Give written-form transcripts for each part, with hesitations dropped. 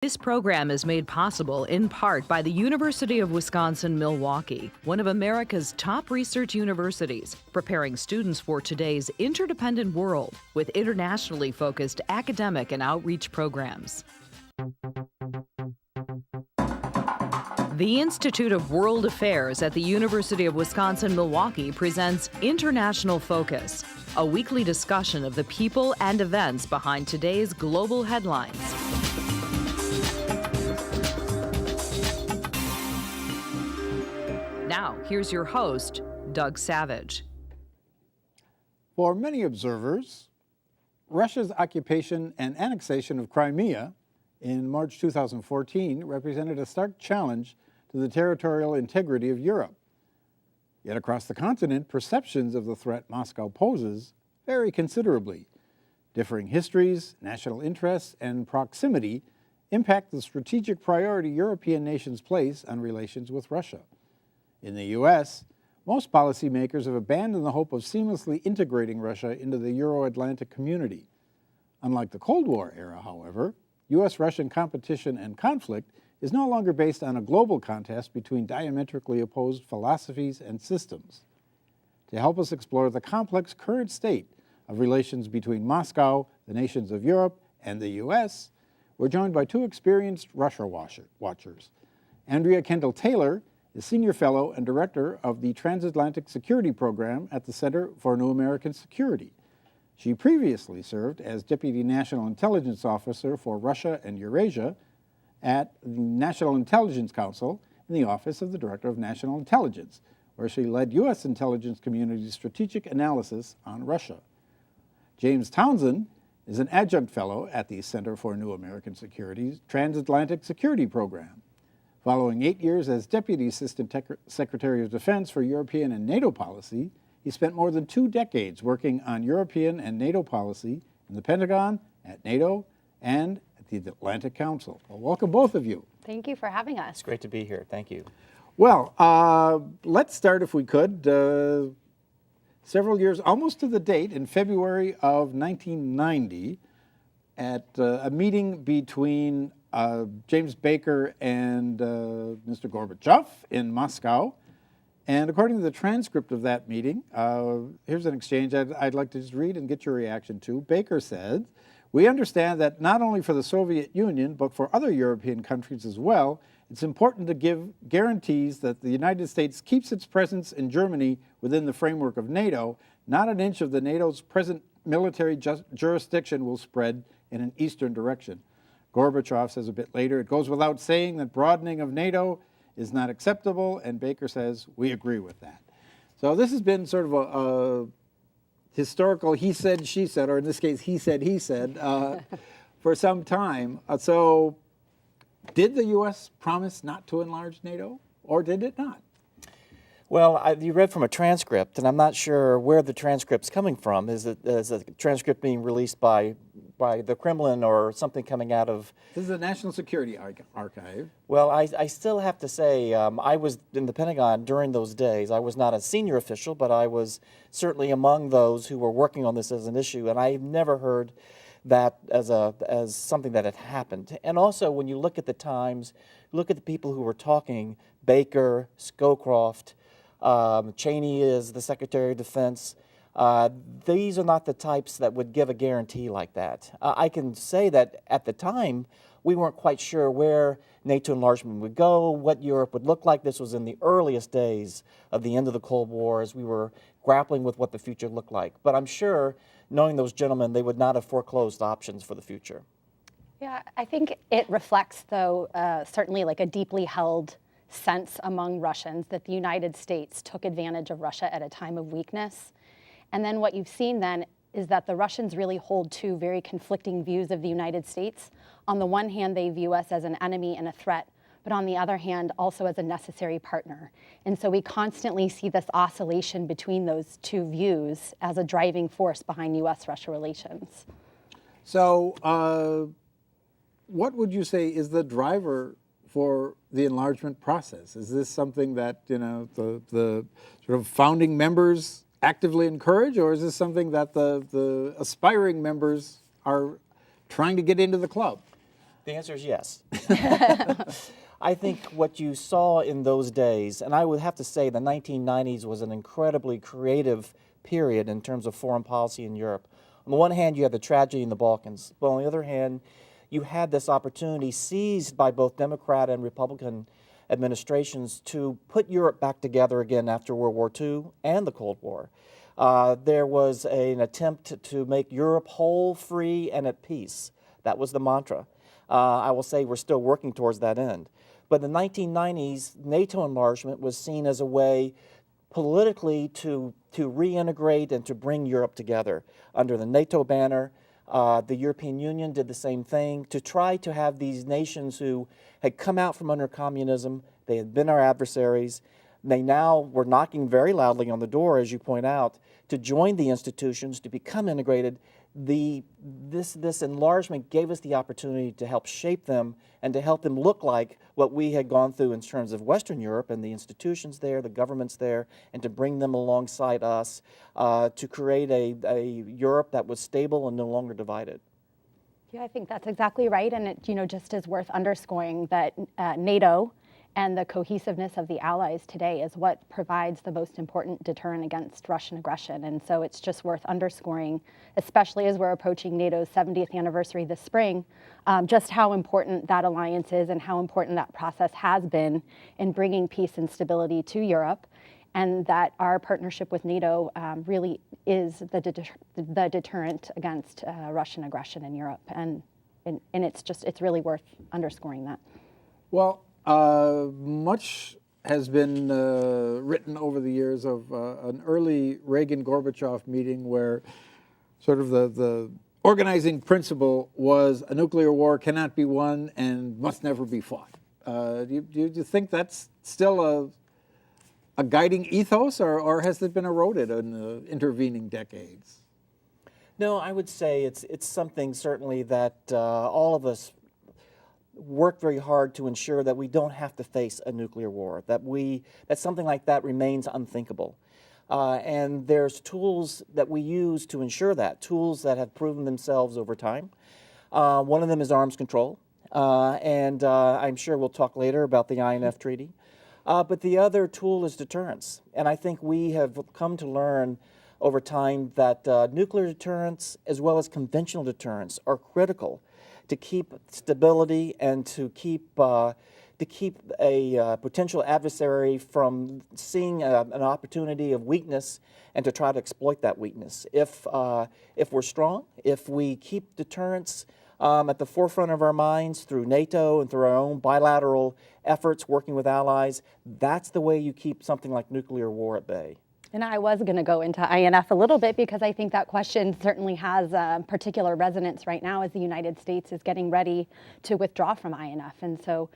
This program is made possible in part by the University of Wisconsin-Milwaukee, one of America's top research universities, preparing students for today's interdependent world with internationally focused academic and outreach programs. The Institute of World Affairs at the University of Wisconsin-Milwaukee presents International Focus, a weekly discussion of the people and events behind today's global headlines. Now, here's your host, Doug Savage. For many observers, Russia's occupation and annexation of Crimea in March 2014 represented a stark challenge to the territorial integrity of Europe. Yet across the continent, perceptions of the threat Moscow poses vary considerably. Differing histories, national interests, and proximity impact the strategic priority European nations place on relations with Russia. In the U.S., most policymakers have abandoned the hope of seamlessly integrating Russia into the Euro-Atlantic community. Unlike the Cold War era, however, U.S.-Russian competition and conflict is no longer based on a global contest between diametrically opposed philosophies and systems. To help us explore the complex current state of relations between Moscow, the nations of Europe, and the U.S., we're joined by two experienced Russia watchers. Andrea Kendall-Taylor is Senior Fellow and Director of the Transatlantic Security Program at the Center for New American Security. She previously served as Deputy National Intelligence Officer for Russia and Eurasia at the National Intelligence Council in the Office of the Director of National Intelligence, where she led U.S. intelligence community's strategic analysis on Russia. James Townsend is an Adjunct Fellow at the Center for New American Security's Transatlantic Security Program. Following 8 years as Deputy Assistant Secretary of Defense for European and NATO policy, he spent more than 2 decades working on European and NATO policy in the Pentagon, at NATO, and at the Atlantic Council. Well, welcome both of you. Thank you for having us. It's great to be here. Thank you. Well, let's start, if we could, several years, almost to the date, in February of 1990, at a meeting between James Baker and Mr. Gorbachev in Moscow. And according to the transcript of that meeting, here's an exchange I'd like to just read and get your reaction to. Baker said, "We understand that not only for the Soviet Union, but for other European countries as well, it's important to give guarantees that the United States keeps its presence in Germany within the framework of NATO. Not an inch of the NATO's present military jurisdiction will spread in an eastern direction." Gorbachev says a bit later, "It goes without saying that broadening of NATO is not acceptable," and Baker says, "We agree with that." So this has been sort of a historical he said, she said, or in this case, he said, for some time. So did the U.S. promise not to enlarge NATO, or did it not? Well, you read from a transcript, and I'm not sure where the transcript's coming from. Is a transcript being released by the Kremlin or something coming out of... This is the National Security Archive. Well, I still have to say, I was in the Pentagon during those days. I was not a senior official, but I was certainly among those who were working on this as an issue, and I've never heard that as something that had happened. And also, when you look at the times, look at the people who were talking, Baker, Scowcroft, Cheney is the Secretary of Defense. These are not the types that would give a guarantee like that. I can say that at the time, we weren't quite sure where NATO enlargement would go, what Europe would look like. This was in the earliest days of the end of the Cold War as we were grappling with what the future looked like. But I'm sure, knowing those gentlemen, they would not have foreclosed options for the future. Yeah, I think it reflects, though, certainly like a deeply held sense among Russians that the United States took advantage of Russia at a time of weakness. And then what you've seen then is that the Russians really hold two very conflicting views of the United States. On the one hand, they view us as an enemy and a threat, but on the other hand, also as a necessary partner. And so we constantly see this oscillation between those two views as a driving force behind U.S.-Russia relations. So what would you say is the driver for the enlargement process? Is this something that, you know, the sort of founding members actively encourage, or is this something that the aspiring members are trying to get into the club? The answer is yes. I think what you saw in those days, and I would have to say the 1990s was an incredibly creative period in terms of foreign policy in Europe. On the one hand, you had the tragedy in the Balkans, but on the other hand, you had this opportunity seized by both Democrat and Republican administrations to put Europe back together again after World War II and the Cold War. There was an attempt to make Europe whole, free, and at peace. That was the mantra. I will say we're still working towards that end. But in the 1990s, NATO enlargement was seen as a way politically to reintegrate and to bring Europe together under the NATO banner. The European Union did the same thing to try to have these nations who had come out from under communism, they had been our adversaries, they now were knocking very loudly on the door, as you point out, to join the institutions, to become integrated. This enlargement gave us the opportunity to help shape them and to help them look like what we had gone through in terms of Western Europe and the institutions there, the governments there, and to bring them alongside us to create a Europe that was stable and no longer divided. Yeah, I think that's exactly right, and it just is worth underscoring that NATO and the cohesiveness of the allies today is what provides the most important deterrent against Russian aggression. And so it's just worth underscoring, especially as we're approaching NATO's 70th anniversary this spring, just how important that alliance is and how important that process has been in bringing peace and stability to Europe, and that our partnership with NATO really is the deterrent against Russian aggression in Europe. And it's really worth underscoring that. Well, much has been written over the years of an early Reagan-Gorbachev meeting where sort of the organizing principle was a nuclear war cannot be won and must never be fought. Do you think that's still a guiding ethos, or has it been eroded in the intervening decades? No, I would say it's something certainly that all of us work very hard to ensure that we don't have to face a nuclear war, that something like that remains unthinkable. And there's tools that we use to ensure that, tools that have proven themselves over time. One of them is arms control, and I'm sure we'll talk later about the INF Treaty. But the other tool is deterrence, and I think we have come to learn over time that nuclear deterrence as well as conventional deterrence are critical to keep stability and to keep a potential adversary from seeing an opportunity of weakness and to try to exploit that weakness. If we're strong, if we keep deterrence at the forefront of our minds through NATO and through our own bilateral efforts working with allies, that's the way you keep something like nuclear war at bay. And I was going to go into INF a little bit because I think that question certainly has particular resonance right now as the United States is getting ready to withdraw from INF. And so,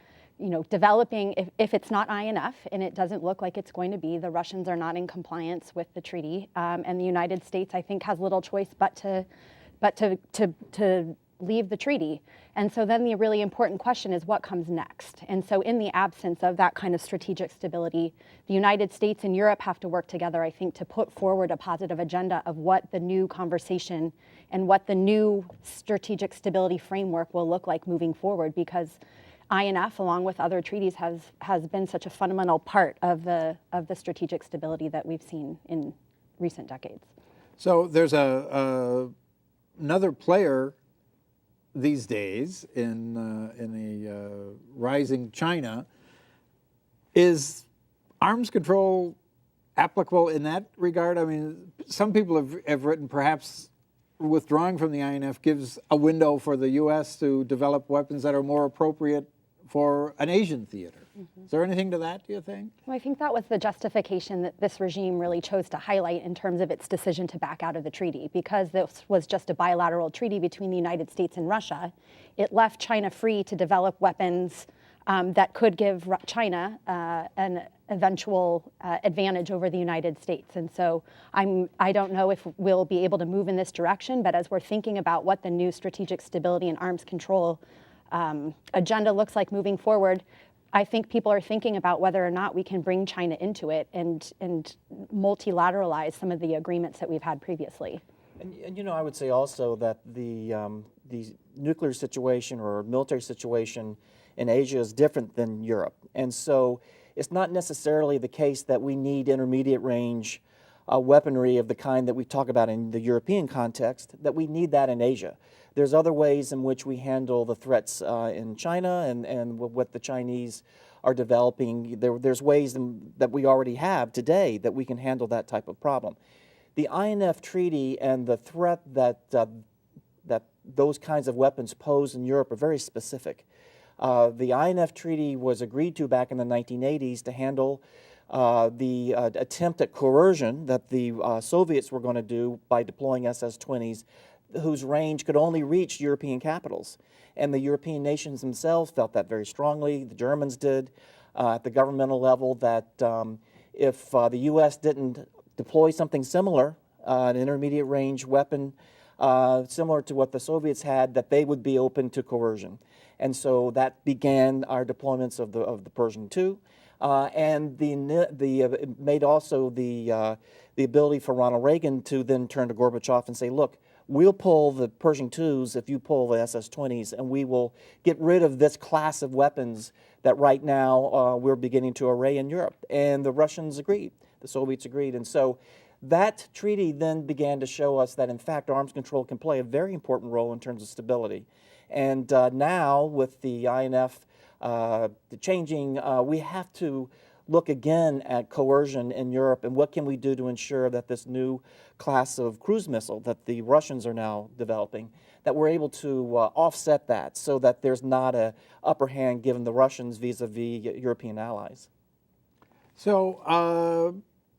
developing, if it's not INF, and it doesn't look like it's going to be, the Russians are not in compliance with the treaty, and the United States, I think, has little choice but to leave the treaty. And so then the really important question is what comes next? And so in the absence of that kind of strategic stability, the United States and Europe have to work together, I think, to put forward a positive agenda of what the new conversation and what the new strategic stability framework will look like moving forward, because INF, along with other treaties, has been such a fundamental part of the strategic stability that we've seen in recent decades. So there's another player these days in a rising China. Is arms control applicable in that regard? I mean, some people have written perhaps withdrawing from the INF gives a window for the U.S. to develop weapons that are more appropriate for an Asian theater. Is there anything to that, do you think? Well, I think that was the justification that this regime really chose to highlight in terms of its decision to back out of the treaty. Because this was just a bilateral treaty between the United States and Russia, it left China free to develop weapons that could give China an eventual advantage over the United States. And so I don't know if we'll be able to move in this direction, but as we're thinking about what the new strategic stability and arms control agenda looks like moving forward, I think people are thinking about whether or not we can bring China into it and multilateralize some of the agreements that we've had previously. And I would say also that the the nuclear situation or military situation in Asia is different than Europe. And so it's not necessarily the case that we need intermediate range weaponry of the kind that we talk about in the European context, that we need that in Asia. There's other ways in which we handle the threats in China and what the Chinese are developing. There's ways that we already have today that we can handle that type of problem. The INF Treaty and the threat that those kinds of weapons pose in Europe are very specific. The INF Treaty was agreed to back in the 1980s to handle the attempt at coercion that the Soviets were going to do by deploying SS-20s, whose range could only reach European capitals. And the European nations themselves felt that very strongly. The Germans did at the governmental level, that if the U.S. didn't deploy something similar, an intermediate range weapon similar to what the Soviets had, that they would be open to coercion. And so that began our deployments of the Pershing II. And it made also the ability for Ronald Reagan to then turn to Gorbachev and say, look, we'll pull the Pershing IIs if you pull the SS-20s, and we will get rid of this class of weapons that right now we're beginning to array in Europe. And the Russians agreed, the Soviets agreed. And so that treaty then began to show us that, in fact, arms control can play a very important role in terms of stability. And now, with the INF changing, we have to look again at coercion in Europe and what can we do to ensure that this new class of cruise missile that the Russians are now developing, that we're able to offset that so that there's not an upper hand given the Russians vis-a-vis European allies. So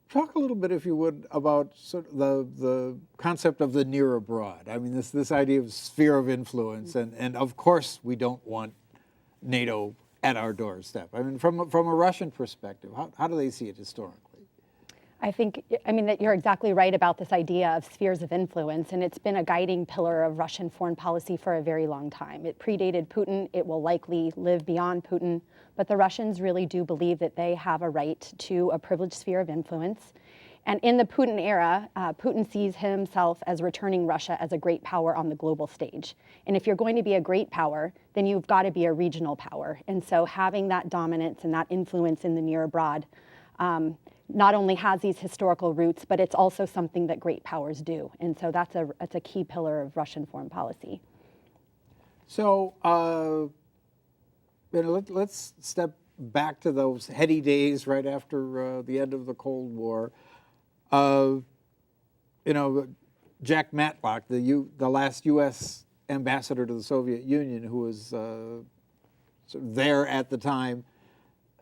talk a little bit, if you would, about sort of the concept of the near abroad. I mean, this idea of sphere of influence, and of course we don't want NATO at our doorstep. I mean, from a Russian perspective, how do they see it historically? I mean, that you're exactly right about this idea of spheres of influence, and it's been a guiding pillar of Russian foreign policy for a very long time. It predated Putin. It will likely live beyond Putin, but the Russians really do believe that they have a right to a privileged sphere of influence. And in the Putin era, Putin sees himself as returning Russia as a great power on the global stage. And if you're going to be a great power, then you've got to be a regional power. And so having that dominance and that influence in the near abroad not only has these historical roots, but it's also something that great powers do. And so that's a key pillar of Russian foreign policy. So let's step back to those heady days right after the end of the Cold War. Jack Matlock, the last U.S. ambassador to the Soviet Union, who was sort of there at the time,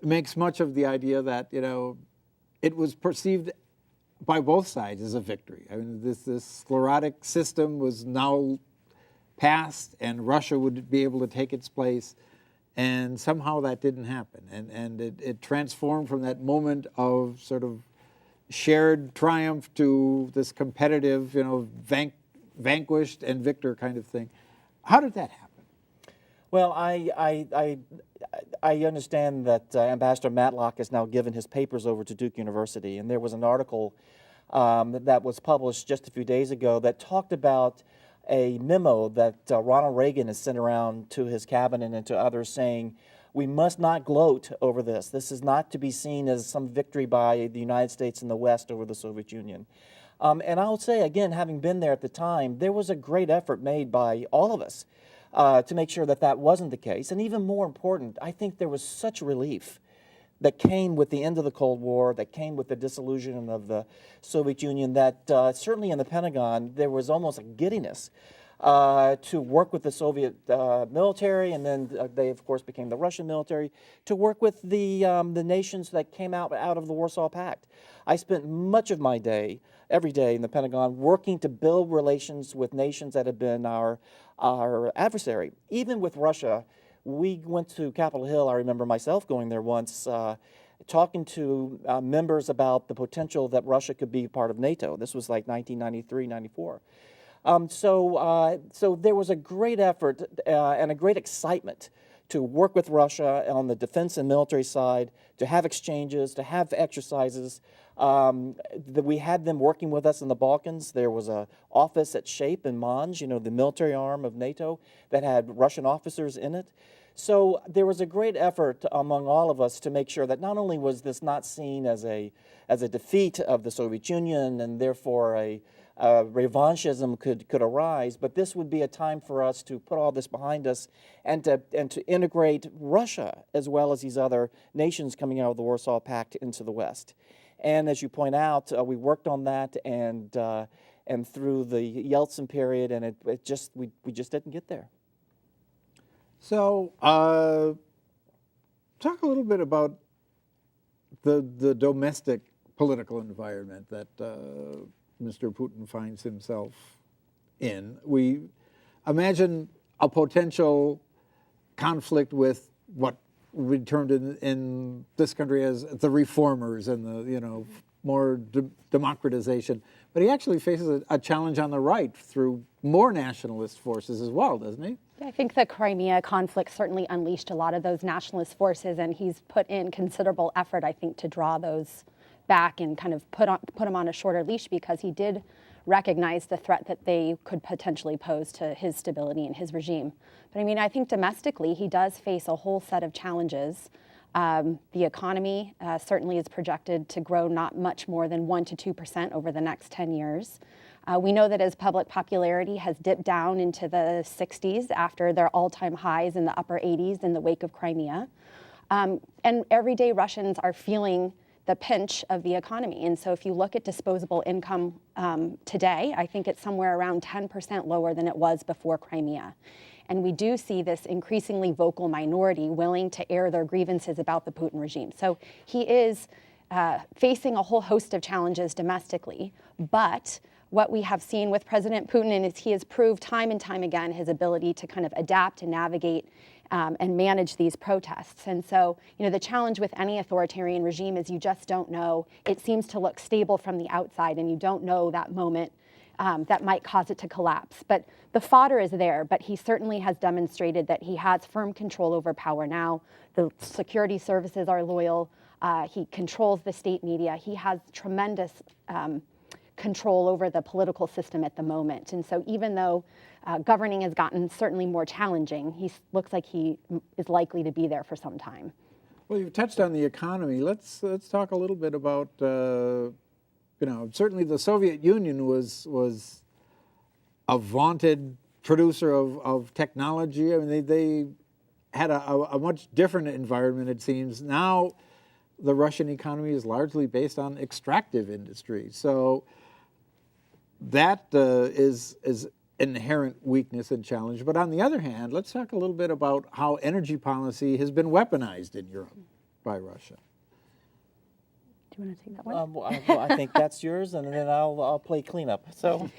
makes much of the idea that it was perceived by both sides as a victory. I mean, this sclerotic system was now passed, and Russia would be able to take its place, and somehow that didn't happen, and it transformed from that moment of sort of shared triumph to this competitive, vanquished and victor kind of thing. How did that happen? Well, I understand that Ambassador Matlock has now given his papers over to Duke University, and there was an article that was published just a few days ago that talked about a memo that Ronald Reagan has sent around to his cabinet and to others saying, we must not gloat over this. This is not to be seen as some victory by the United States and the West over the Soviet Union. And I'll say, again, having been there at the time, there was a great effort made by all of us to make sure that that wasn't the case. And even more important, I think there was such relief that came with the end of the Cold War, that came with the dissolution of the Soviet Union, that certainly in the Pentagon, there was almost a giddiness to work with the Soviet military, and then they, of course, became the Russian military, to work with the nations that came out of the Warsaw Pact. I spent much of my day, every day in the Pentagon, working to build relations with nations that had been our adversary. Even with Russia, we went to Capitol Hill. I remember myself going there once, talking to members about the potential that Russia could be part of NATO. This was like 1993, 94. So there was a great effort and a great excitement to work with Russia on the defense and military side, to have exchanges, to have exercises. We had them working with us in the Balkans. There was an office at SHAPE in Mons, you know, the military arm of NATO, that had Russian officers in it. So there was a great effort among all of us to make sure that not only was this not seen as a defeat of the Soviet Union and therefore a revanchism could arise, but this would be a time for us to put all this behind us and to integrate Russia as well as these other nations coming out of the Warsaw Pact into the West. And as you point out, we worked on that and through the Yeltsin period, and we just didn't get there. So, talk a little bit about the domestic political environment that Mr. Putin finds himself in. We imagine a potential conflict with what we termed in this country as the reformers and the, you know, more democratization. But he actually faces a challenge on the right through more nationalist forces as well, doesn't he? I think the Crimea conflict certainly unleashed a lot of those nationalist forces, and he's put in considerable effort, I think, to draw those back and kind of put them on a shorter leash, because he did recognize the threat that they could potentially pose to his stability and his regime. But I mean, I think domestically he does face a whole set of challenges. The economy certainly is projected to grow not much more than 1 to 2% over the next 10 years. We know that his public popularity has dipped down into the 60s after their all-time highs in the upper 80s in the wake of Crimea. And everyday Russians are feeling the pinch of the economy. And so if you look at disposable income today, I think it's somewhere around 10% lower than it was before Crimea. And we do see this increasingly vocal minority willing to air their grievances about the Putin regime. So he is facing a whole host of challenges domestically, but what we have seen with President Putin is he has proved time and time again his ability to kind of adapt and navigate and manage these protests. And so, you know, the challenge with any authoritarian regime is you just don't know. It seems to look stable from the outside, and you don't know that moment that might cause it to collapse. But the fodder is there, but he certainly has demonstrated that he has firm control over power now. The security services are loyal. He controls the state media. He has tremendous control over the political system at the moment. And so even though governing has gotten certainly more challenging, he looks like he is likely to be there for some time. Well, you've touched on the economy. Let's talk a little bit about, you know, certainly the Soviet Union was a vaunted producer of technology. I mean, they had a much different environment, it seems. Now the Russian economy is largely based on extractive industry. So that is inherent weakness and challenge. But on the other hand, let's talk a little bit about how energy policy has been weaponized in Europe by Russia. Do you want to take that one? Well, I think that's yours, and then I'll play cleanup. So,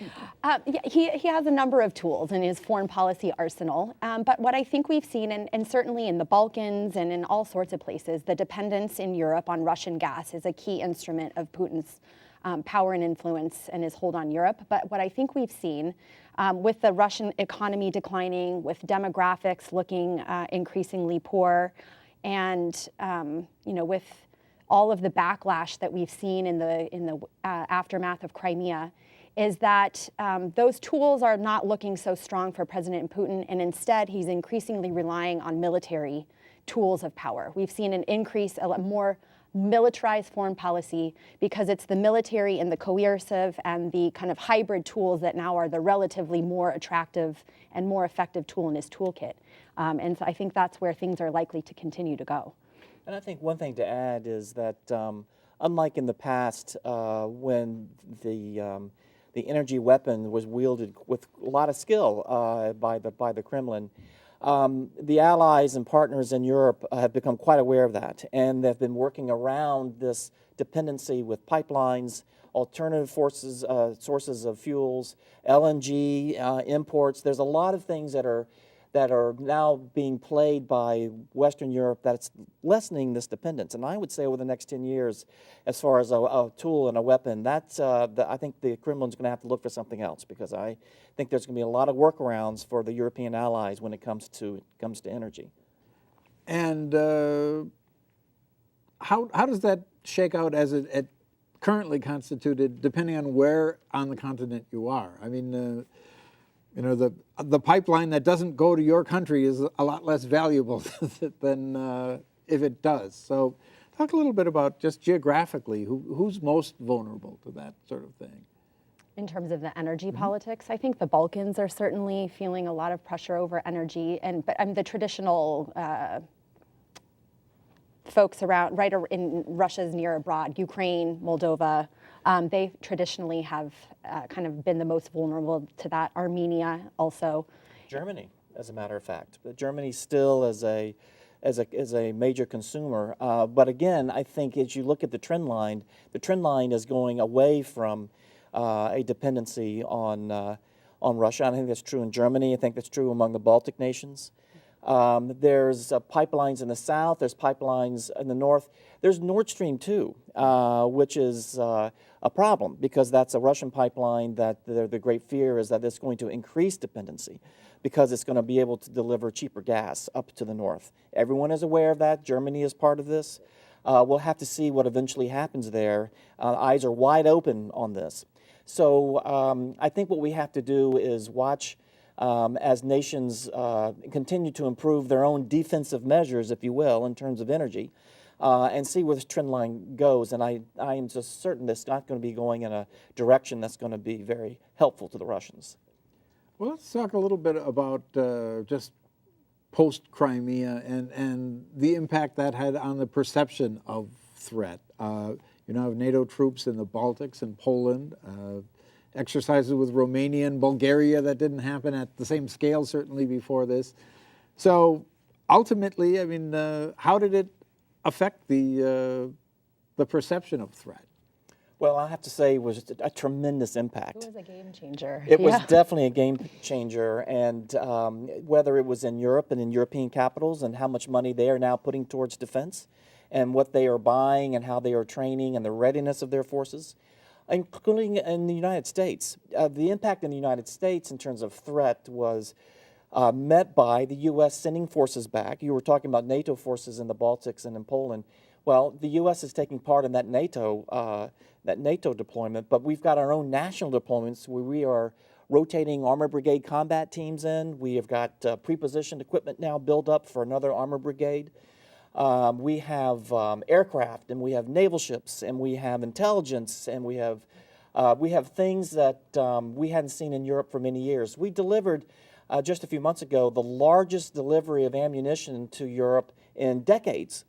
yeah, he has a number of tools in his foreign policy arsenal. But what I think we've seen, and certainly in the Balkans and in all sorts of places, the dependence in Europe on Russian gas is a key instrument of Putin's power and influence and his hold on Europe. But what I think we've seen with the Russian economy declining, with demographics looking increasingly poor, and you know, with all of the backlash that we've seen in the aftermath of Crimea, is that those tools are not looking so strong for President Putin, and instead he's increasingly relying on military tools of power. We've seen an increase, a more militarized foreign policy, because it's the military and the coercive and the kind of hybrid tools that now are the relatively more attractive and more effective tool in his toolkit. And so I think that's where things are likely to continue to go. and I think one thing to add is that unlike in the past when the energy weapon was wielded with a lot of skill by the Kremlin, the allies and partners in Europe have become quite aware of that, and they've been working around this dependency with pipelines, alternative sources of fuels, LNG imports. There's a lot of things that are now being played by Western Europe that's lessening this dependence. And I would say over the next 10 years, as far as a tool and a weapon, that's I think the Kremlin's going to have to look for something else, because I think there's going to be a lot of workarounds for the European allies when it comes to energy. And how does that shake out as it currently constituted, depending on where on the continent you are? I mean, you know, the pipeline that doesn't go to your country is a lot less valuable than if it does. So talk a little bit about just geographically, who's most vulnerable to that sort of thing? In terms of the energy politics, I think the Balkans are certainly feeling a lot of pressure over energy, but the traditional folks around, right in Russia's near abroad, Ukraine, Moldova, they traditionally have kind of been the most vulnerable to that. Armenia also. Germany, as a matter of fact. But Germany still is a major consumer. But again, I think as you look at the trend line is going away from a dependency on Russia. I think that's true in Germany. I think that's true among the Baltic nations. There's pipelines in the south. There's pipelines in the north. There's Nord Stream 2, which is a problem because that's a Russian pipeline that the great fear is that it's going to increase dependency because it's going to be able to deliver cheaper gas up to the north. Everyone is aware of that. Germany is part of this. We'll have to see what eventually happens there. Eyes are wide open on this. So I think what we have to do is watch as nations continue to improve their own defensive measures, if you will, in terms of energy, and see where this trend line goes. And I am just certain it's not going to be going in a direction that's going to be very helpful to the Russians. Well, let's talk a little bit about just post-Crimea and the impact that had on the perception of threat. You now have NATO troops in the Baltics and Poland, exercises with Romania and Bulgaria that didn't happen at the same scale certainly before this. So ultimately, I mean, how did it affect the perception of threat? Well, I have to say it was a tremendous impact. It was a game changer. It was definitely a game changer, and whether it was in Europe and in European capitals and how much money they are now putting towards defense and what they are buying and how they are training and the readiness of their forces, including in the United States. The impact in the United States in terms of threat was met by the U.S. sending forces back. You were talking about NATO forces in the Baltics and in Poland. Well, the U.S. is taking part in that NATO deployment, but we've got our own national deployments where we are rotating armor brigade combat teams in. We have got pre-positioned equipment now built up for another armor brigade. We have aircraft, and we have naval ships, and we have intelligence, and we have things that we hadn't seen in Europe for many years. We delivered just a few months ago the largest delivery of ammunition to Europe in decades.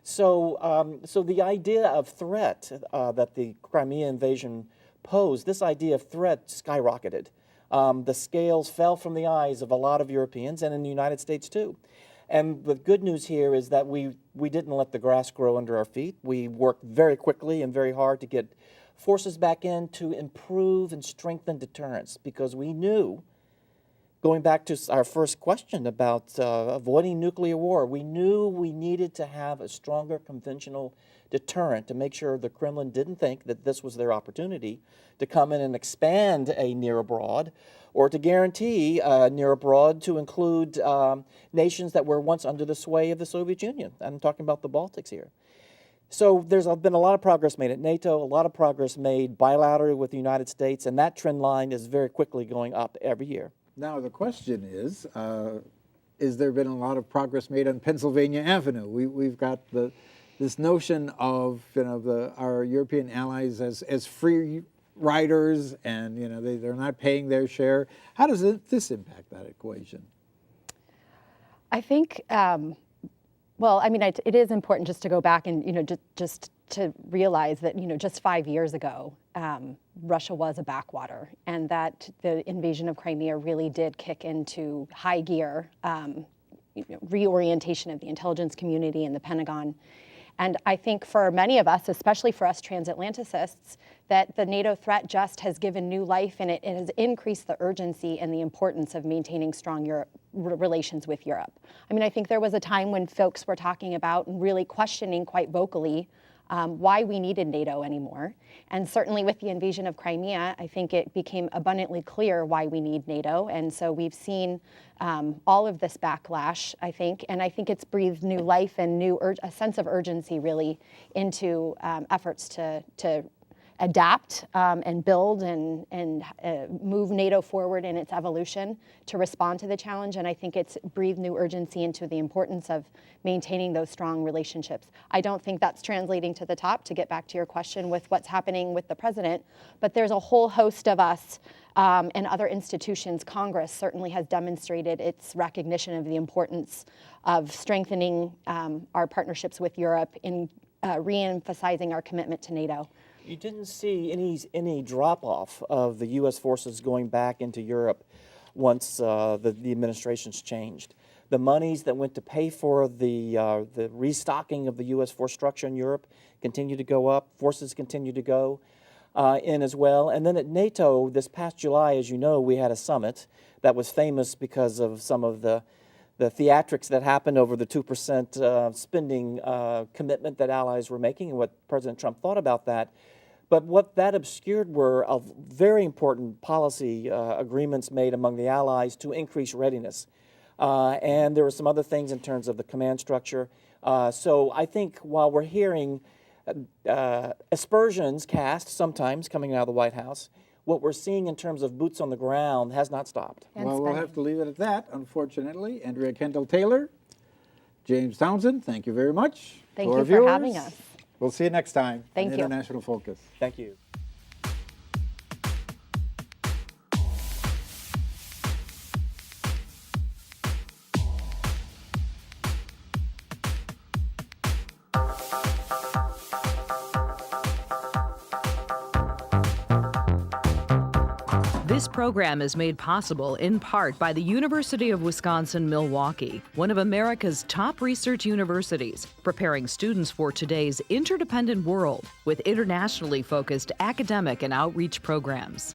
So, so the idea of threat that the Crimea invasion posed, this idea of threat skyrocketed. The scales fell from the eyes of a lot of Europeans and in the United States too. And the good news here is that we didn't let the grass grow under our feet. We worked very quickly and very hard to get forces back in to improve and strengthen deterrence because we knew, going back to our first question about avoiding nuclear war, we knew we needed to have a stronger conventional deterrent to make sure the Kremlin didn't think that this was their opportunity to come in and expand a near abroad or to guarantee near abroad to include nations that were once under the sway of the Soviet Union. I'm talking about the Baltics here. So there's been a lot of progress made at NATO, a lot of progress made bilaterally with the United States, and that trend line is very quickly going up every year. Now the question is there been a lot of progress made on Pennsylvania Avenue? We've got this notion of our European allies as free riders, and they're not paying their share. How does this impact that equation? I think, well, I mean, it is important just to go back and just to realize that just 5 years ago, Russia was a backwater, and that the invasion of Crimea really did kick into high gear, reorientation of the intelligence community and the Pentagon. And I think for many of us, especially for us transatlanticists, that the NATO threat just has given new life, and it has increased the urgency and the importance of maintaining strong relations with Europe. I mean, I think there was a time when folks were talking about and really questioning quite vocally why we needed NATO anymore. And certainly with the invasion of Crimea, I think it became abundantly clear why we need NATO. And so we've seen all of this backlash, I think, and I think it's breathed new life and a sense of urgency really into efforts to adapt and build and move NATO forward in its evolution to respond to the challenge. And I think it's breathed new urgency into the importance of maintaining those strong relationships. I don't think that's translating to the top, to get back to your question with what's happening with the president, but there's a whole host of us and other institutions. Congress certainly has demonstrated its recognition of the importance of strengthening our partnerships with Europe in re-emphasizing our commitment to NATO. You didn't see any drop-off of the U.S. forces going back into Europe once the administrations changed. The monies that went to pay for the restocking of the U.S. force structure in Europe continue to go up. Forces continue to go in as well. And then at NATO this past July, as you know, we had a summit that was famous because of some of the theatrics that happened over the 2% spending commitment that allies were making and what President Trump thought about that. But what that obscured were very important policy agreements made among the allies to increase readiness. And there were some other things in terms of the command structure. So I think while we're hearing aspersions cast sometimes coming out of the White House, what we're seeing in terms of boots on the ground has not stopped. Well, we'll have to leave it at that, unfortunately. Andrea Kendall-Taylor, James Townsend, thank you very much. Thank you for having us. We'll see you next time. Thank you. International Focus. Thank you. This program is made possible in part by the University of Wisconsin-Milwaukee, one of America's top research universities, preparing students for today's interdependent world with internationally focused academic and outreach programs.